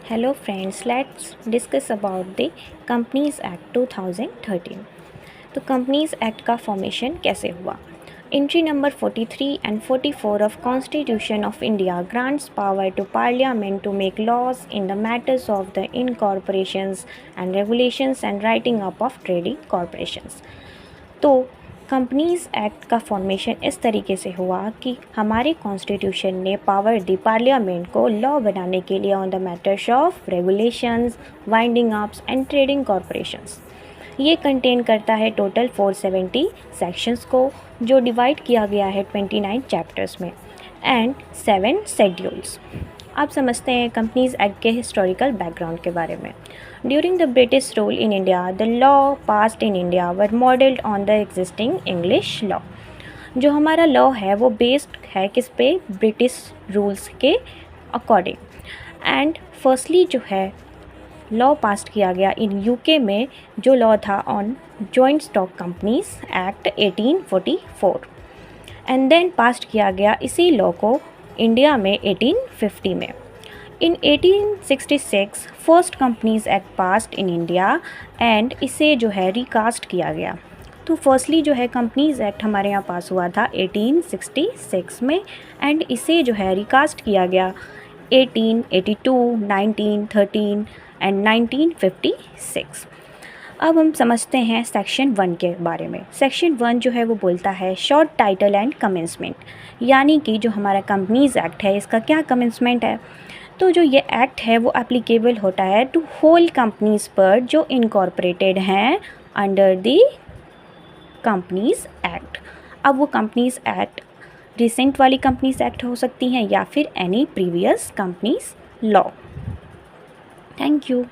Hello friends, let's discuss about the Companies Act 2013. तो companies act का formation कैसे हुआ? Entry number 43 and 44 of Constitution of India grants power to Parliament to make laws in the matters of the incorporations and regulations and writing up of trading corporations. तो companies act का formation इस तरीके से हुआ कि हमारे constitution ने power दी parliament को लॉ बनाने के लिए on the matters of regulations, winding ups and trading corporations. ये कंटेन करता है टोटल 470 सेक्शंस को, जो डिवाइड किया गया है 29 चैप्टर्स में एंड 7 शेड्यूल्स। आप समझते हैं कंपनीज एक्ट के हिस्टोरिकल बैकग्राउंड के बारे में। During the British rule in India, the law passed in India were modelled on the existing English law. जो हमारा लॉ है वो बेस्ड है किस पे? ब्रिटिश रूल्स के अकॉर्डिंग। एंड फर्स्टली जो है लॉ पास किया गया इन यूके में, जो लॉ था on joint stock companies act 1844, and then pass किया गया इसी लॉ को इंडिया में 1850 में। In 1866 first companies act passed in India and इसे जो है रिकास्ट किया गया। तो फर्स्टली जो है कंपनीज एक्ट हमारे यहाँ पास हुआ था 1866 में एंड इसे जो है रिकास्ट किया गया 1882, 1913 एंड 1956। अब हम समझते हैं सेक्शन 1 के बारे में। सेक्शन 1 जो है वो बोलता है शॉर्ट टाइटल एंड कमेंसमेंट, यानी कि जो हमारा कंपनीज एक्ट है इसका क्या कमेंसमेंट है। तो जो ये एक्ट है वो एप्लीकेबल होता है टू होल कंपनीज पर जो इनकॉर्पोरेटेड हैं अंडर द कंपनीज एक्ट। अब वो कंपनीज एक्ट रिसेंट वाली कंपनीज एक्ट हो सकती हैं या फिर any previous companies law. Thank you.